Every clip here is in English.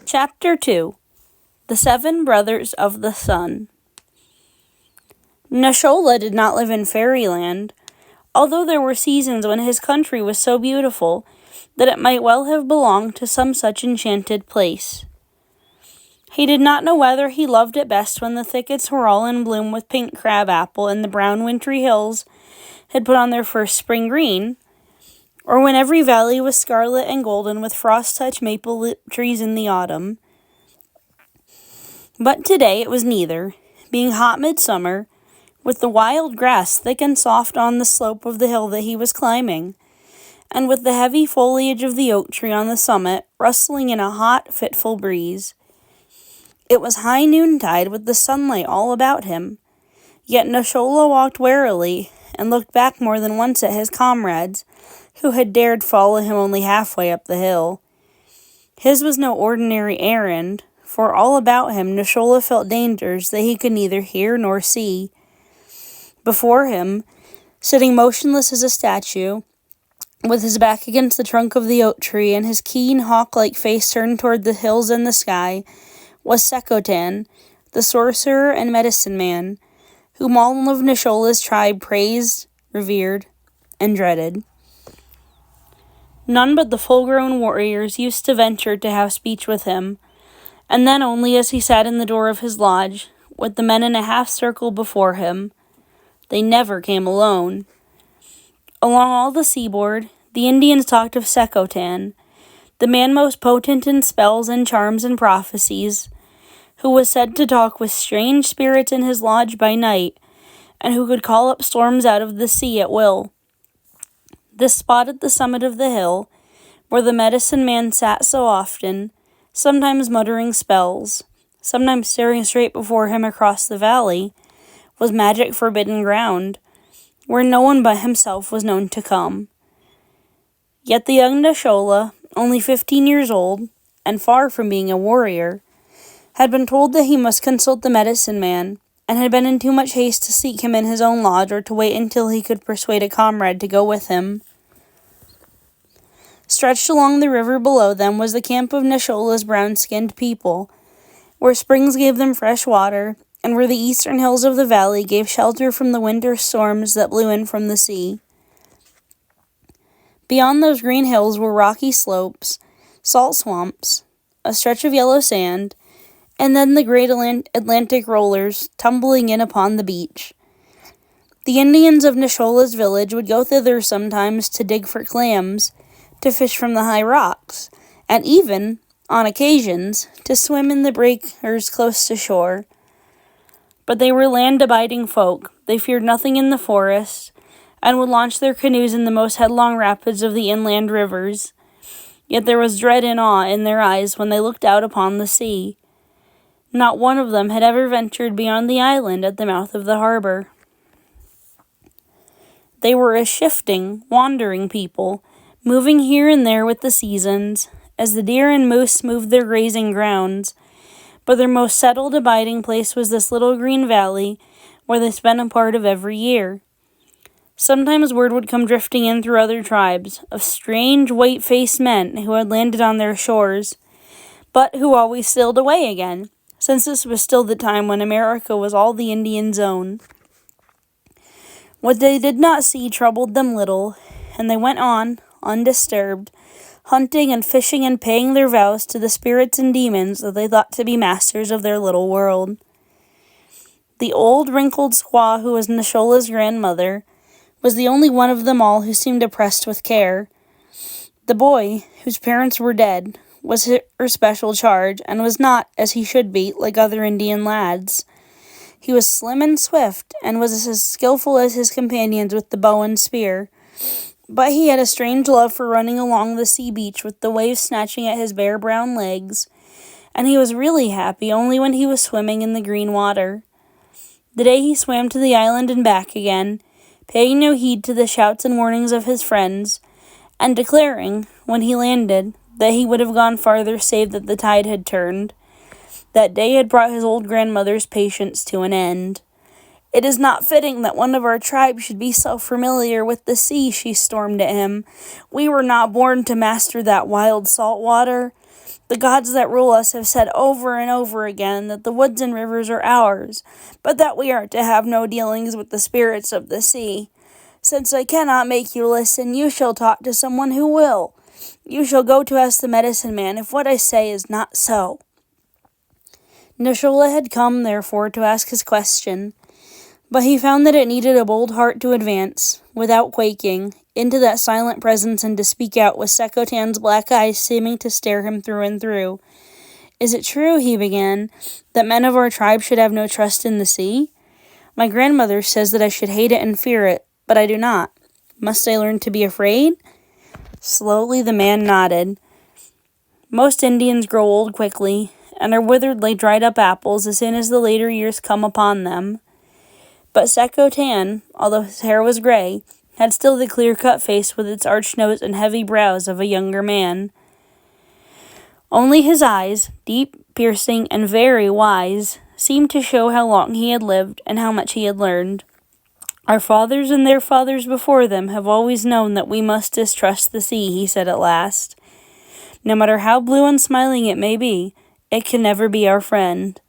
Chapter 2. The Seven Brothers of the Sun. Nashola did not live in fairyland, although there were seasons when his country was so beautiful that it might well have belonged to some such enchanted place. He did not know whether he loved it best when the thickets were all in bloom with pink crabapple and the brown wintry hills had put on their first spring green, or when every valley was scarlet and golden with frost-touched maple trees in the autumn. But today it was neither, being hot midsummer, with the wild grass thick and soft on the slope of the hill that he was climbing, and with the heavy foliage of the oak tree on the summit rustling in a hot, fitful breeze. It was high noontide with the sunlight all about him, yet Nashola walked warily and looked back more than once at his comrades, who had dared follow him only halfway up the hill. His was no ordinary errand, for all about him Nashola felt dangers that he could neither hear nor see. Before him, sitting motionless as a statue, with his back against the trunk of the oak tree and his keen hawk-like face turned toward the hills and the sky, was Sekotan, the sorcerer and medicine man, whom all of Nashola's tribe praised, revered, and dreaded. None but the full-grown warriors used to venture to have speech with him, and then only as he sat in the door of his lodge, with the men in a half-circle before him. They never came alone. Along all the seaboard, the Indians talked of Sekotan, the man most potent in spells and charms and prophecies, who was said to talk with strange spirits in his lodge by night, and who could call up storms out of the sea at will. This spot at the summit of the hill, where the medicine man sat so often, sometimes muttering spells, sometimes staring straight before him across the valley, was magic forbidden ground, where no one but himself was known to come. Yet the young Nashola, only 15 years old, and far from being a warrior, had been told that he must consult the medicine man, and had been in too much haste to seek him in his own lodge or to wait until he could persuade a comrade to go with him. Stretched along the river below them was the camp of Nashola's brown-skinned people, where springs gave them fresh water, and where the eastern hills of the valley gave shelter from the winter storms that blew in from the sea. Beyond those green hills were rocky slopes, salt swamps, a stretch of yellow sand, and then the great Atlantic rollers tumbling in upon the beach. The Indians of Nashola's village would go thither sometimes to dig for clams, to fish from the high rocks, and even, on occasions, to swim in the breakers close to shore. But they were land-abiding folk. They feared nothing in the forest, and would launch their canoes in the most headlong rapids of the inland rivers. Yet there was dread and awe in their eyes when they looked out upon the sea. Not one of them had ever ventured beyond the island at the mouth of the harbor. They were a shifting, wandering people, moving here and there with the seasons, as the deer and moose moved their grazing grounds, but their most settled abiding place was this little green valley, where they spent a part of every year. Sometimes word would come drifting in through other tribes, of strange, white-faced men who had landed on their shores, but who always sailed away again, since this was still the time when America was all the Indians' own. What they did not see troubled them little, and they went on, undisturbed, hunting and fishing and paying their vows to the spirits and demons that they thought to be masters of their little world. The old, wrinkled squaw who was Nashola's grandmother was the only one of them all who seemed oppressed with care. The boy, whose parents were dead, was her special charge, and was not, as he should be, like other Indian lads. He was slim and swift, and was as skillful as his companions with the bow and spear. But he had a strange love for running along the sea beach with the waves snatching at his bare brown legs, and he was really happy only when he was swimming in the green water. The day he swam to the island and back again, paying no heed to the shouts and warnings of his friends, and declaring, when he landed, that he would have gone farther save that the tide had turned. That day had brought his old grandmother's patience to an end. "It is not fitting that one of our tribe should be so familiar with the sea," she stormed at him. "We were not born to master that wild salt water. The gods that rule us have said over and over again that the woods and rivers are ours, but that we are to have no dealings with the spirits of the sea. Since I cannot make you listen, you shall talk to someone who will. You shall go to ask the medicine man if what I say is not so." Neshola had come, therefore, to ask his question, but he found that it needed a bold heart to advance, without quaking, into that silent presence and to speak out with Sekotan's black eyes seeming to stare him through and through. "Is it true," he began, "that men of our tribe should have no trust in the sea? My grandmother says that I should hate it and fear it, but I do not. Must I learn to be afraid?" Slowly the man nodded. "Most Indians grow old quickly, and are withered like dried-up apples as soon as the later years come upon them. But Sekotan, although his hair was gray, had still the clear-cut face with its arched nose and heavy brows of a younger man. Only his eyes, deep, piercing, and very wise, seemed to show how long he had lived and how much he had learned. Our fathers and their fathers before them have always known that we must distrust the sea," he said at last. "No matter how blue and smiling it may be, it can never be our friend.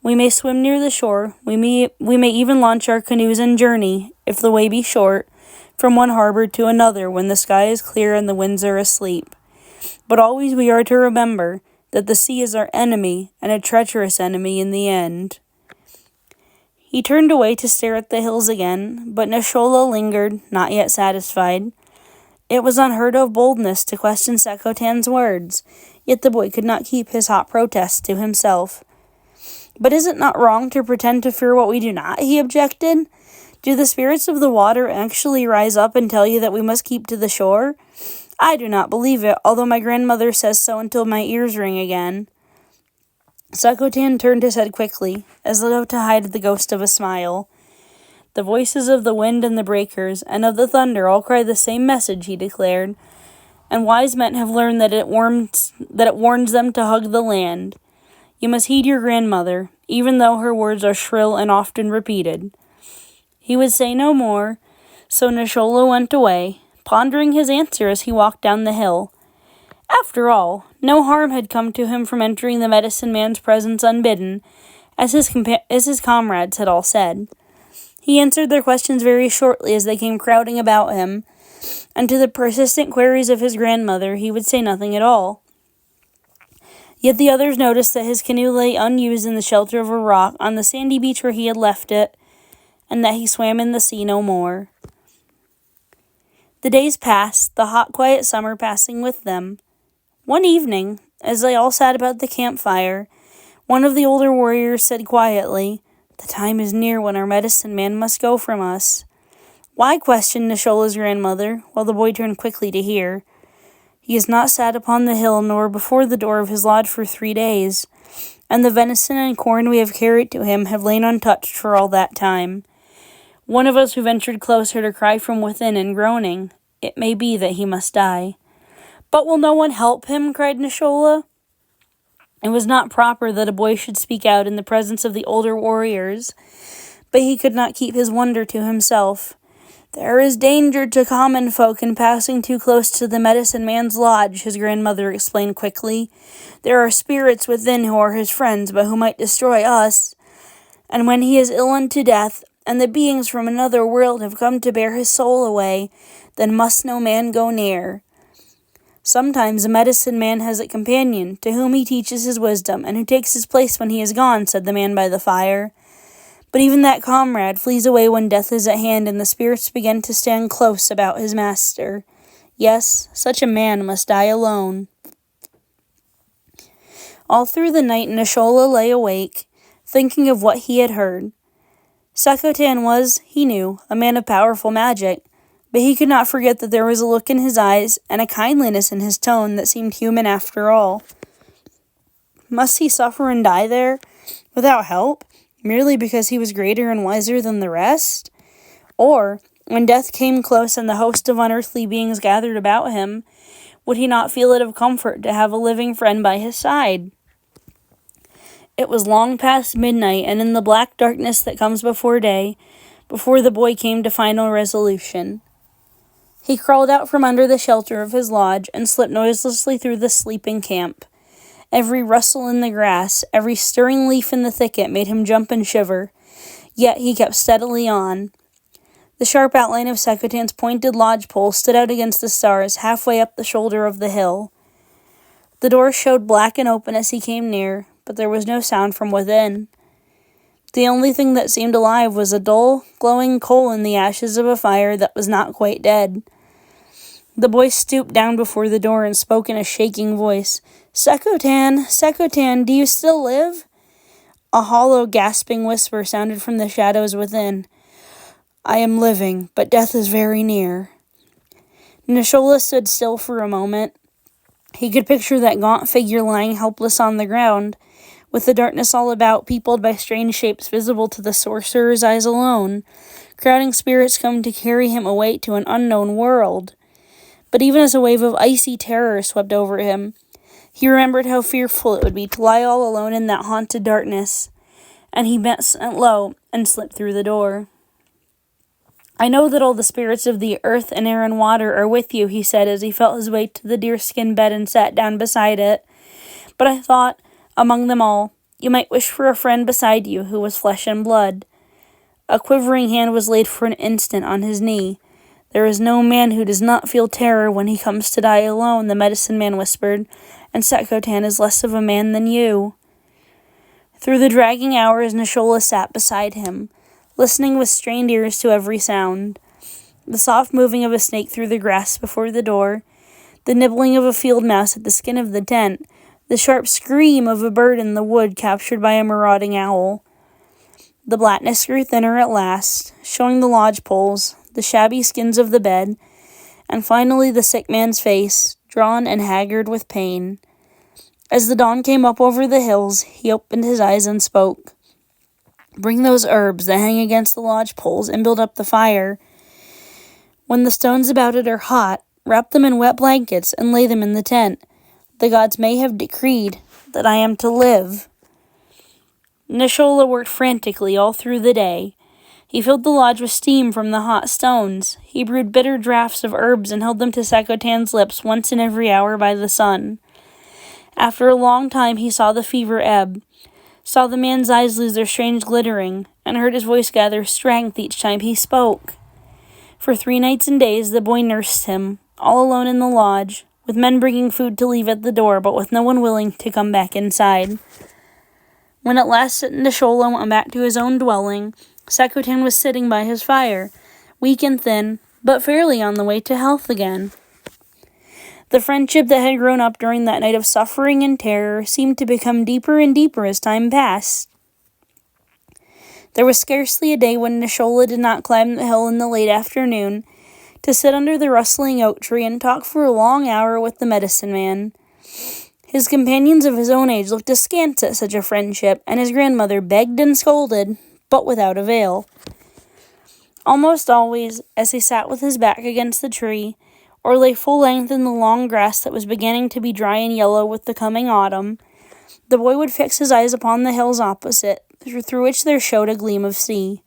We may swim near the shore, we may even launch our canoes and journey, if the way be short, from one harbor to another when the sky is clear and the winds are asleep. But always we are to remember that the sea is our enemy, and a treacherous enemy in the end." He turned away to stare at the hills again, but Neshola lingered, not yet satisfied. It was unheard of boldness to question Sekotan's words, yet the boy could not keep his hot protest to himself. "But is it not wrong to pretend to fear what we do not?" he objected. "Do the spirits of the water actually rise up and tell you that we must keep to the shore? I do not believe it, although my grandmother says so until my ears ring again." Sekotan turned his head quickly, as though to hide the ghost of a smile. "The voices of the wind and the breakers, and of the thunder all cry the same message," he declared, "and wise men have learned that it warns them to hug the land. You must heed your grandmother, even though her words are shrill and often repeated." He would say no more, so Neshola went away, pondering his answer as he walked down the hill. After all, no harm had come to him from entering the medicine man's presence unbidden, as his comrades had all said. He answered their questions very shortly as they came crowding about him, and to the persistent queries of his grandmother he would say nothing at all. Yet the others noticed that his canoe lay unused in the shelter of a rock on the sandy beach where he had left it, and that he swam in the sea no more. The days passed, the hot, quiet summer passing with them. One evening, as they all sat about the campfire, one of the older warriors said quietly, "The time is near when our medicine man must go from us." "Why?" questioned Neshola's grandmother, while the boy turned quickly to hear. "He has not sat upon the hill nor before the door of his lodge for 3 days, and the venison and corn we have carried to him have lain untouched for all that time. One of us who ventured closer to cry from within and groaning, 'It may be that he must die.'" "But will no one help him?" cried Neshola. It was not proper that a boy should speak out in the presence of the older warriors, but he could not keep his wonder to himself. "There is danger to common folk in passing too close to the medicine man's lodge," his grandmother explained quickly. "There are spirits within who are his friends, but who might destroy us. And when he is ill unto death, and the beings from another world have come to bear his soul away, then must no man go near. Sometimes a medicine man has a companion, to whom he teaches his wisdom, and who takes his place when he is gone," said the man by the fire. "But even that comrade flees away when death is at hand, and the spirits begin to stand close about his master. Yes, such a man must die alone." All through the night Neshola lay awake, thinking of what he had heard. Sekotan was, he knew, a man of powerful magic, but he could not forget that there was a look in his eyes and a kindliness in his tone that seemed human after all. Must he suffer and die there, without help, merely because he was greater and wiser than the rest? Or, when death came close and the host of unearthly beings gathered about him, would he not feel it of comfort to have a living friend by his side? It was long past midnight, and in the black darkness that comes before day, before the boy came to final resolution. He crawled out from under the shelter of his lodge and slipped noiselessly through the sleeping camp. Every rustle in the grass, every stirring leaf in the thicket made him jump and shiver, yet he kept steadily on. The sharp outline of Sekutan's pointed lodgepole stood out against the stars halfway up the shoulder of the hill. The door showed black and open as he came near, but there was no sound from within. The only thing that seemed alive was a dull, glowing coal in the ashes of a fire that was not quite dead. The boy stooped down before the door and spoke in a shaking voice. "Sekutan, Sekutan, do you still live?" A hollow, gasping whisper sounded from the shadows within. "I am living, but death is very near." Nashola stood still for a moment. He could picture that gaunt figure lying helpless on the ground, with the darkness all about, peopled by strange shapes visible to the sorcerer's eyes alone. Crowding spirits come to carry him away to an unknown world. But even as a wave of icy terror swept over him, he remembered how fearful it would be to lie all alone in that haunted darkness, and he bent low and slipped through the door. "I know that all the spirits of the earth and air and water are with you," he said as he felt his way to the deerskin bed and sat down beside it. "But I thought, among them all, you might wish for a friend beside you who was flesh and blood." A quivering hand was laid for an instant on his knee. "There is no man who does not feel terror when he comes to die alone," the medicine man whispered, "and Sekutan is less of a man than you." Through the dragging hours, Nashola sat beside him, listening with strained ears to every sound. The soft moving of a snake through the grass before the door, the nibbling of a field mouse at the skin of the tent, the sharp scream of a bird in the wood captured by a marauding owl. The blackness grew thinner at last, showing the lodge poles, the shabby skins of the bed, and finally the sick man's face, drawn and haggard with pain. As the dawn came up over the hills, he opened his eyes and spoke. "Bring those herbs that hang against the lodge poles and build up the fire. When the stones about it are hot, wrap them in wet blankets and lay them in the tent. The gods may have decreed that I am to live." Nashola worked frantically all through the day. He filled the lodge with steam from the hot stones. He brewed bitter draughts of herbs and held them to Sekutan's lips once in every hour by the sun. After a long time he saw the fever ebb, saw the man's eyes lose their strange glittering, and heard his voice gather strength each time he spoke. For 3 nights and days the boy nursed him, all alone in the lodge, with men bringing food to leave at the door, but with no one willing to come back inside. When at last Nashola went back to his own dwelling, Sekutan was sitting by his fire, weak and thin, but fairly on the way to health again. The friendship that had grown up during that night of suffering and terror seemed to become deeper and deeper as time passed. There was scarcely a day when Nashola did not climb the hill in the late afternoon to sit under the rustling oak tree and talk for a long hour with the medicine man. His companions of his own age looked askance at such a friendship, and his grandmother begged and scolded, but without avail. Almost always, as he sat with his back against the tree, or lay full length in the long grass that was beginning to be dry and yellow with the coming autumn, the boy would fix his eyes upon the hills opposite, through which there showed a gleam of sea.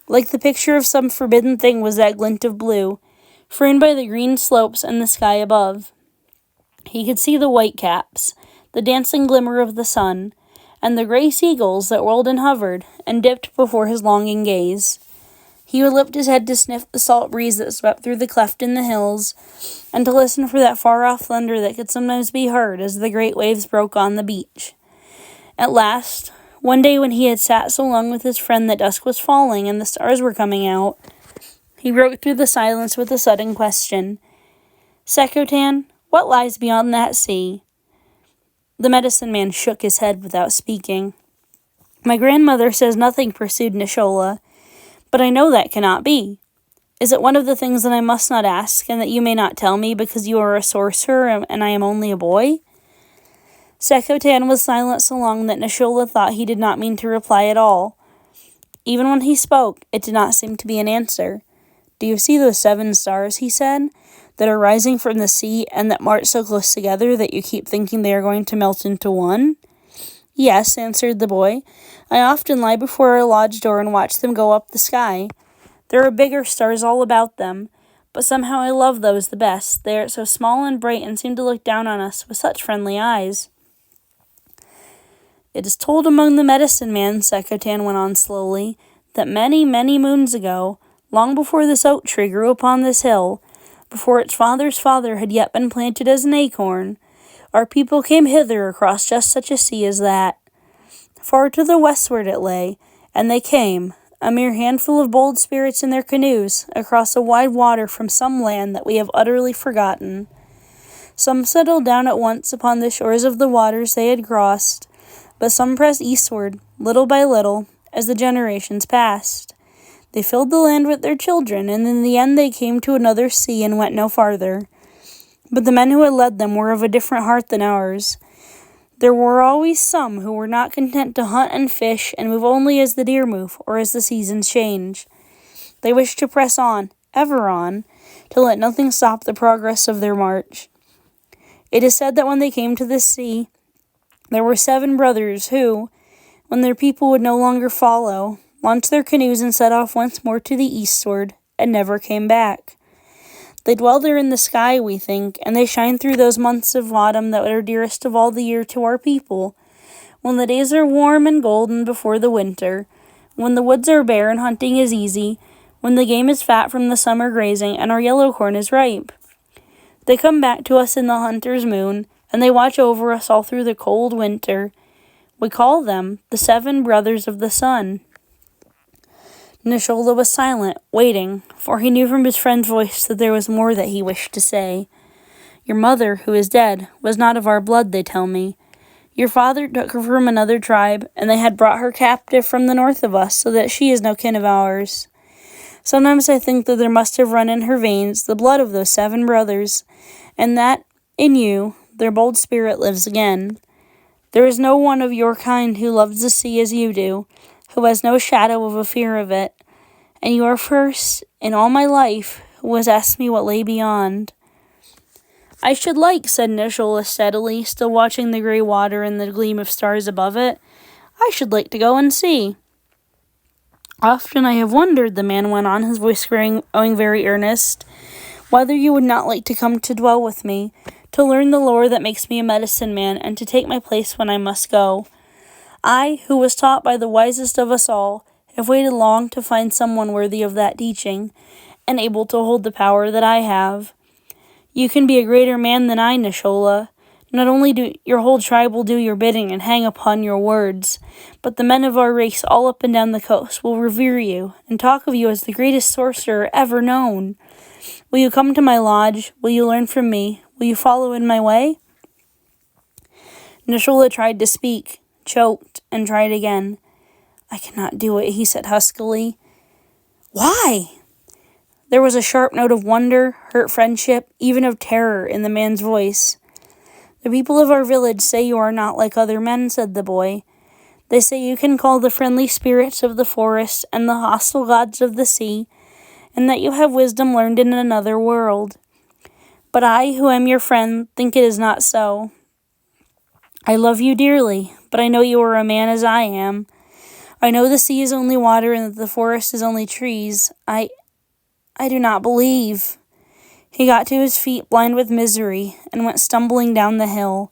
Like the picture of some forbidden thing was that glint of blue, framed by the green slopes and the sky above. He could see the white caps, the dancing glimmer of the sun, and the gray seagulls that whirled and hovered and dipped before his longing gaze. He would lift his head to sniff the salt breeze that swept through the cleft in the hills, and to listen for that far-off thunder that could sometimes be heard as the great waves broke on the beach. At last, one day when he had sat so long with his friend that dusk was falling and the stars were coming out, he broke through the silence with a sudden question. "Sekutan, what lies beyond that sea?" The medicine man shook his head without speaking. "My grandmother says nothing," pursued Nashola, "but I know that cannot be. Is it one of the things that I must not ask, and that you may not tell me because you are a sorcerer and I am only a boy?" Sekutan was silent so long that Nashola thought he did not mean to reply at all. Even when he spoke, it did not seem to be an answer. "Do you see those 7 stars," he said, "that are rising from the sea and that march so close together that you keep thinking they are going to melt into one?" "Yes," answered the boy. "I often lie before our lodge door and watch them go up the sky. There are bigger stars all about them, but somehow I love those the best. They are so small and bright and seem to look down on us with such friendly eyes." "It is told among the medicine men," Sekutan went on slowly, "that many, many moons ago, long before this oak tree grew upon this hill, before its father's father had yet been planted as an acorn, our people came hither across just such a sea as that. Far to the westward it lay, and they came, a mere handful of bold spirits in their canoes, across a wide water from some land that we have utterly forgotten. Some settled down at once upon the shores of the waters they had crossed, but some pressed eastward, little by little, as the generations passed. They filled the land with their children, and in the end they came to another sea and went no farther. But the men who had led them were of a different heart than ours. There were always some who were not content to hunt and fish and move only as the deer move, or as the seasons change. They wished to press on, ever on, to let nothing stop the progress of their march. It is said that when they came to this sea, there were 7 brothers who, when their people would no longer follow, launched their canoes and set off once more to the eastward, and never came back. They dwell there in the sky, we think, and they shine through those months of autumn that are dearest of all the year to our people, when the days are warm and golden before the winter, when the woods are bare and hunting is easy, when the game is fat from the summer grazing and our yellow corn is ripe. They come back to us in the hunter's moon, and they watch over us all through the cold winter. We call them the 7 brothers of the sun." Neshola was silent, waiting, for he knew from his friend's voice that there was more that he wished to say. "Your mother, who is dead, was not of our blood, they tell me. Your father took her from another tribe, and they had brought her captive from the north of us, so that she is no kin of ours. Sometimes I think that there must have run in her veins the blood of those 7 brothers, and that, in you, their bold spirit lives again. There is no one of your kind who loves the sea as you do, who has no shadow of a fear of it, and you are first, in all my life, who has asked me what lay beyond." "I should like," said Neshola steadily, still watching the grey water and the gleam of stars above it, "I should like to go and see." "Often I have wondered," the man went on, his voice growing very earnest, "whether you would not like to come to dwell with me, to learn the lore that makes me a medicine man, and to take my place when I must go. I, who was taught by the wisest of us all, have waited long to find someone worthy of that teaching, and able to hold the power that I have. You can be a greater man than I, Neshola. Not only do your whole tribe will do your bidding and hang upon your words, but the men of our race all up and down the coast will revere you, and talk of you as the greatest sorcerer ever known. Will you come to my lodge? Will you learn from me? Will you follow in my way?" Neshola tried to speak, choked, and tried again. "I cannot do it," he said huskily. "Why?" There was a sharp note of wonder, hurt friendship, even of terror in the man's voice. "The people of our village say you are not like other men," said the boy. "They say you can call the friendly spirits of the forest and the hostile gods of the sea, and that you have wisdom learned in another world. But I, who am your friend, think it is not so. I love you dearly, but I know you are a man as I am. I know the sea is only water and that the forest is only trees. I do not believe." He got to his feet blind with misery and went stumbling down the hill.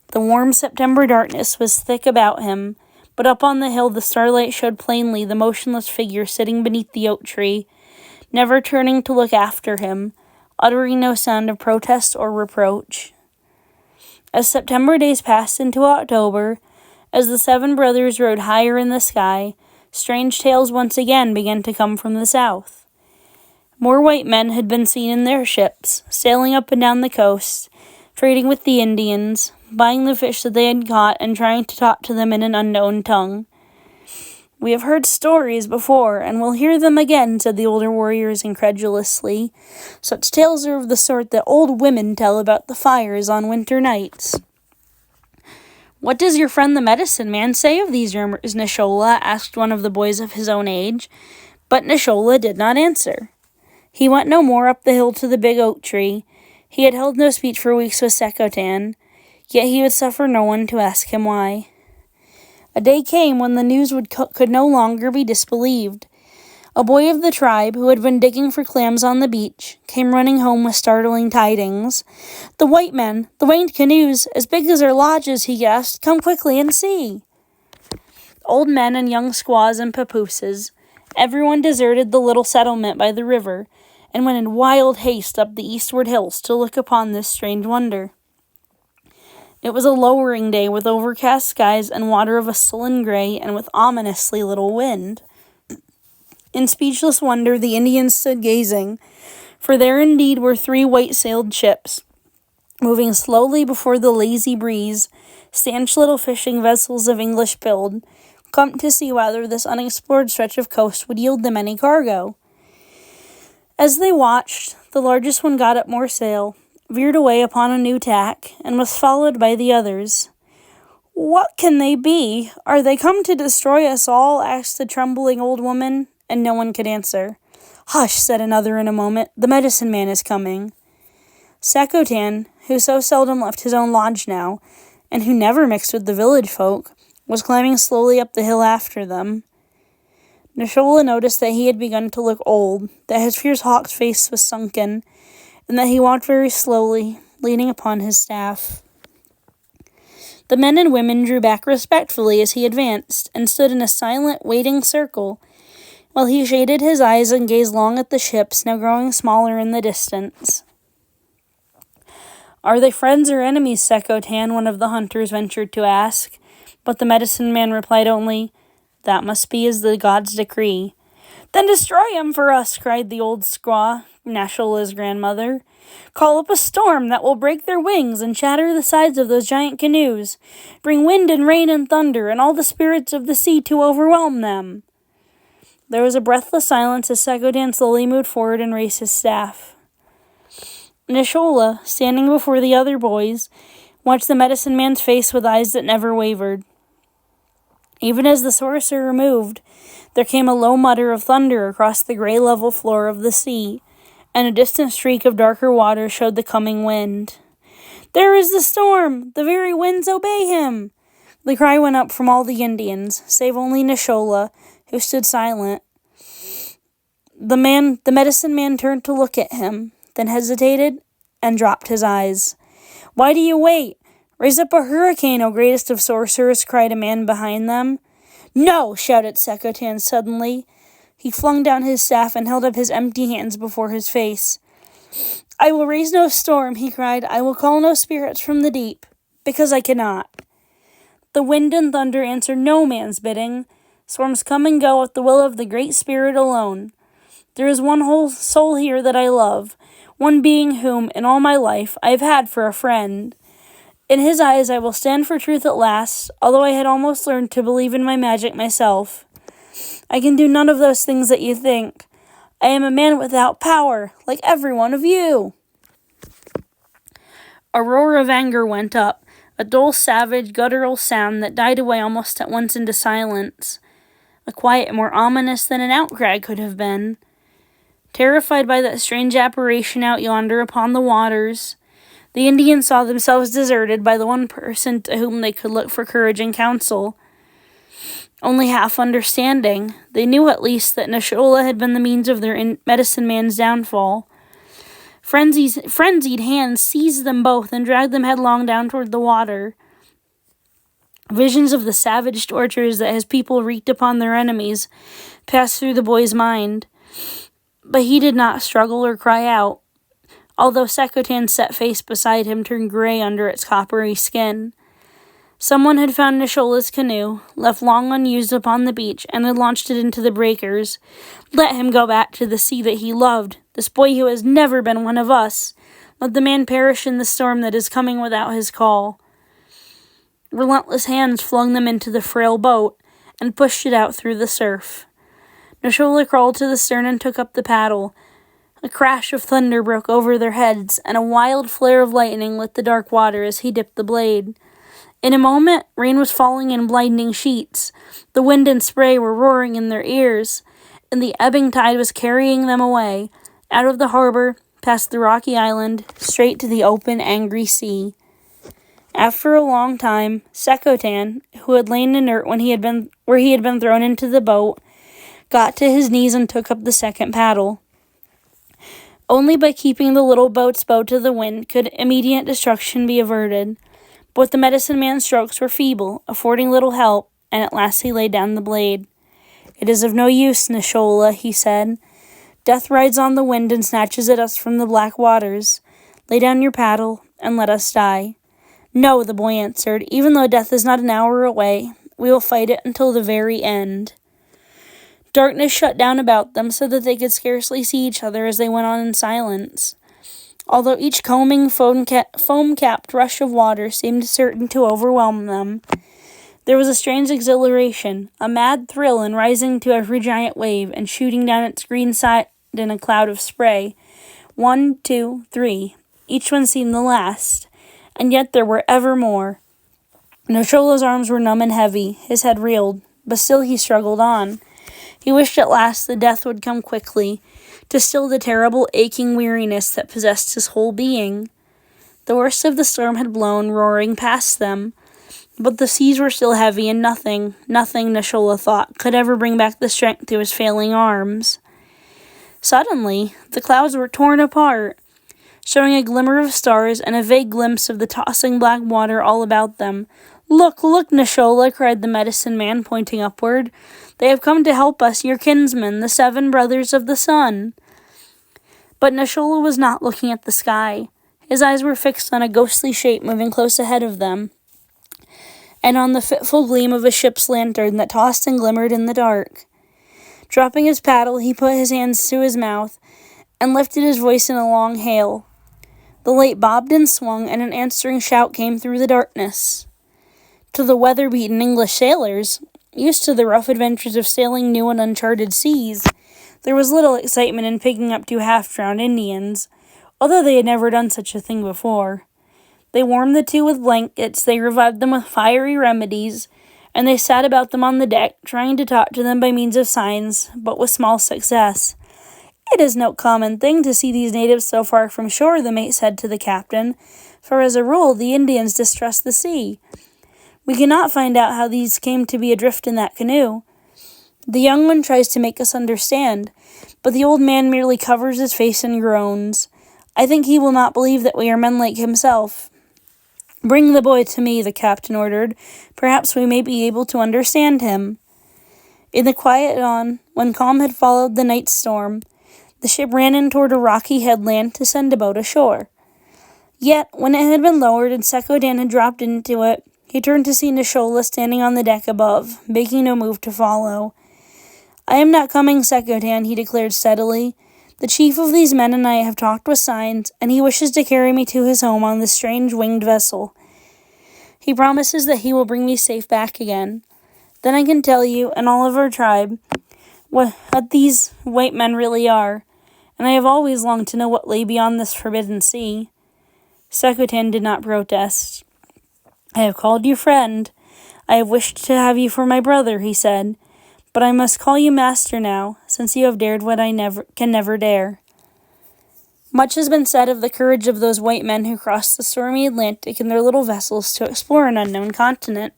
The warm September darkness was thick about him, but up on the hill the starlight showed plainly the motionless figure sitting beneath the oak tree, never turning to look after him, uttering no sound of protest or reproach. As September days passed into October, as the 7 brothers rode higher in the sky, strange tales once again began to come from the south. More white men had been seen in their ships, sailing up and down the coast, trading with the Indians, buying the fish that they had caught and trying to talk to them in an unknown tongue. "We have heard stories before, and will hear them again," said the older warriors incredulously. "Such tales are of the sort that old women tell about the fires on winter nights." "What does your friend the medicine man say of these rumors, Neshola?" asked one of the boys of his own age. But Neshola did not answer. He went no more up the hill to the big oak tree. He had held no speech for weeks with Sekutan, yet he would suffer no one to ask him why. A day came when the news could no longer be disbelieved. A boy of the tribe, who had been digging for clams on the beach, came running home with startling tidings. "The white men, the white canoes, as big as our lodges," he gasped. "Come quickly and see." Old men and young squaws and papooses, everyone deserted the little settlement by the river, and went in wild haste up the eastward hills to look upon this strange wonder. It was a lowering day with overcast skies and water of a sullen gray, and with ominously little wind. In speechless wonder the Indians stood gazing, for there indeed were 3 white-sailed ships, moving slowly before the lazy breeze, stanch little fishing vessels of English build, come to see whether this unexplored stretch of coast would yield them any cargo. As they watched, the largest one got up more sail, veered away upon a new tack, and was followed by the others. "What can they be? Are they come to destroy us all?" asked the trembling old woman, and no one could answer. "Hush," said another in a moment, "the medicine man is coming." Sakotan, who so seldom left his own lodge now, and who never mixed with the village folk, was climbing slowly up the hill after them. Nashola noticed that he had begun to look old, that his fierce hawk's face was sunken, and that he walked very slowly, leaning upon his staff. The men and women drew back respectfully as he advanced, and stood in a silent, waiting circle, while he shaded his eyes and gazed long at the ships, now growing smaller in the distance. "Are they friends or enemies, Sakotan?" one of the hunters ventured to ask, but the medicine man replied only, "That must be as the gods decree." "Then destroy him for us," cried the old squaw, Nashola's grandmother. "Call up a storm that will break their wings and shatter the sides of those giant canoes. Bring wind and rain and thunder and all the spirits of the sea to overwhelm them." There was a breathless silence as Sakotan slowly moved forward and raised his staff. Nashola, standing before the other boys, watched the medicine man's face with eyes that never wavered. Even as the sorcerer moved, there came a low mutter of thunder across the gray level floor of the sea, and a distant streak of darker water showed the coming wind. "There is the storm! The very winds obey him!" The cry went up from all the Indians, save only Nashola, who stood silent. The medicine man turned to look at him, then hesitated and dropped his eyes. "Why do you wait? Raise up a hurricane, O greatest of sorcerers," cried a man behind them. "No!" shouted Sakotan suddenly. He flung down his staff and held up his empty hands before his face. "I will raise no storm," he cried. "I will call no spirits from the deep, because I cannot." The wind and thunder answered no man's bidding. Storms come and go at the will of the Great Spirit alone. There is one whole soul here that I love, one being whom, in all my life, I have had for a friend. In his eyes I will stand for truth at last, although I had almost learned to believe in my magic myself. I can do none of those things that you think. I am a man without power, like every one of you." A roar of anger went up, a dull, savage, guttural sound that died away almost at once into silence. A quiet more ominous than an outcry could have been. Terrified by that strange apparition out yonder upon the waters, the Indians saw themselves deserted by the one person to whom they could look for courage and counsel. Only half understanding, they knew at least that Nashola had been the means of their medicine man's downfall. Frenzied hands seized them both and dragged them headlong down toward the water. Visions of the savage tortures that his people wreaked upon their enemies passed through the boy's mind. But he did not struggle or cry out, although Sakotan's set face beside him turned gray under its coppery skin. Someone had found Nashola's canoe, left long unused upon the beach, and had launched it into the breakers. Let him go back to the sea that he loved, this boy who has never been one of us. Let the man perish in the storm that is coming without his call. Relentless hands flung them into the frail boat and pushed it out through the surf. Nashola crawled to the stern and took up the paddle. A crash of thunder broke over their heads, and a wild flare of lightning lit the dark water as he dipped the blade. In a moment, rain was falling in blinding sheets. The wind and spray were roaring in their ears, and the ebbing tide was carrying them away, out of the harbor, past the rocky island, straight to the open, angry sea. After a long time, Sakotan, who had lain inert where he had been thrown into the boat, got to his knees and took up the second paddle. Only by keeping the little boat's bow to the wind could immediate destruction be averted. But the medicine man's strokes were feeble, affording little help, and at last he laid down the blade. "It is of no use, Nashola," he said. "Death rides on the wind and snatches at us from the black waters. Lay down your paddle, and let us die." "No," the boy answered, "even though death is not an hour away, we will fight it until the very end." Darkness shut down about them so that they could scarcely see each other as they went on in silence. Although each combing, foam-capped rush of water seemed certain to overwhelm them, there was a strange exhilaration, a mad thrill in rising to every giant wave and shooting down its green side in a cloud of spray. 1, 2, 3. Each one seemed the last, and yet there were ever more. Noshola's arms were numb and heavy, his head reeled, but still he struggled on. He wished at last the death would come quickly, to still the terrible aching weariness that possessed his whole being. The worst of the storm had blown roaring past them, but the seas were still heavy, and nothing, Nashola thought, could ever bring back the strength to his failing arms. Suddenly, the clouds were torn apart, showing a glimmer of stars and a vague glimpse of the tossing black water all about them. "Look, Nashola," cried the medicine man, pointing upward. "They have come to help us, your kinsmen, the 7 brothers of the sun." But Nashola was not looking at the sky. His eyes were fixed on a ghostly shape moving close ahead of them, and on the fitful gleam of a ship's lantern that tossed and glimmered in the dark. Dropping his paddle, he put his hands to his mouth and lifted his voice in a long hail. The light bobbed and swung, and an answering shout came through the darkness. To the weather-beaten English sailors, used to the rough adventures of sailing new and uncharted seas, there was little excitement in picking up 2 half-drowned Indians, although they had never done such a thing before. They warmed the 2 with blankets, they revived them with fiery remedies, and they sat about them on the deck, trying to talk to them by means of signs, but with small success. "It is no common thing to see these natives so far from shore," the mate said to the captain, "for as a rule the Indians distrust the sea. We cannot find out how these came to be adrift in that canoe. The young one tries to make us understand, but the old man merely covers his face and groans. I think he will not believe that we are men like himself." "Bring the boy to me," the captain ordered. "Perhaps we may be able to understand him." In the quiet dawn, when calm had followed the night's storm, the ship ran in toward a rocky headland to send a boat ashore. Yet, when it had been lowered and Sekodan had dropped into it, he turned to see Nashola standing on the deck above, making no move to follow. "I am not coming, Sekodan," he declared steadily. "The chief of these men and I have talked with signs, and he wishes to carry me to his home on this strange winged vessel. He promises that he will bring me safe back again. Then I can tell you, and all of our tribe, what these white men really are, and I have always longed to know what lay beyond this forbidden sea." Sekodan did not protest. "I have called you friend. I have wished to have you for my brother," he said. "But I must call you master now, since you have dared what I can never dare." Much has been said of the courage of those white men who crossed the stormy Atlantic in their little vessels to explore an unknown continent.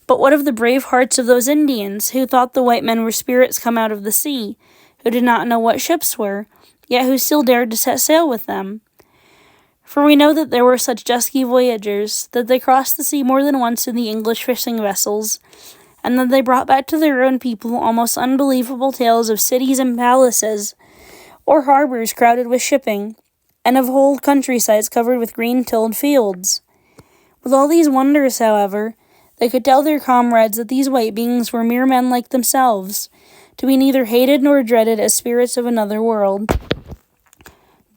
But what of the brave hearts of those Indians who thought the white men were spirits come out of the sea, who did not know what ships were, yet who still dared to set sail with them? For we know that there were such dusky voyagers, that they crossed the sea more than once in the English fishing vessels, and that they brought back to their own people almost unbelievable tales of cities and palaces, or harbors crowded with shipping, and of whole countrysides covered with green-tilled fields. With all these wonders, however, they could tell their comrades that these white beings were mere men like themselves, to be neither hated nor dreaded as spirits of another world.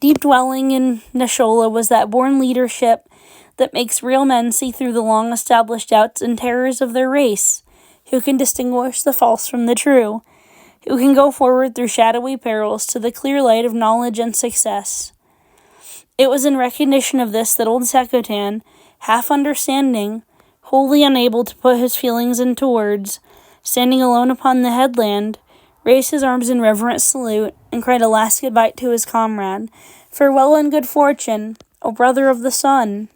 Deep dwelling in Nashola was that born leadership that makes real men see through the long-established doubts and terrors of their race, who can distinguish the false from the true, who can go forward through shadowy perils to the clear light of knowledge and success. It was in recognition of this that old Sekodan, half understanding, wholly unable to put his feelings into words, standing alone upon the headland, raised his arms in reverent salute, and cried a last goodbye to his comrade. "Farewell and good fortune, O brother of the sun!"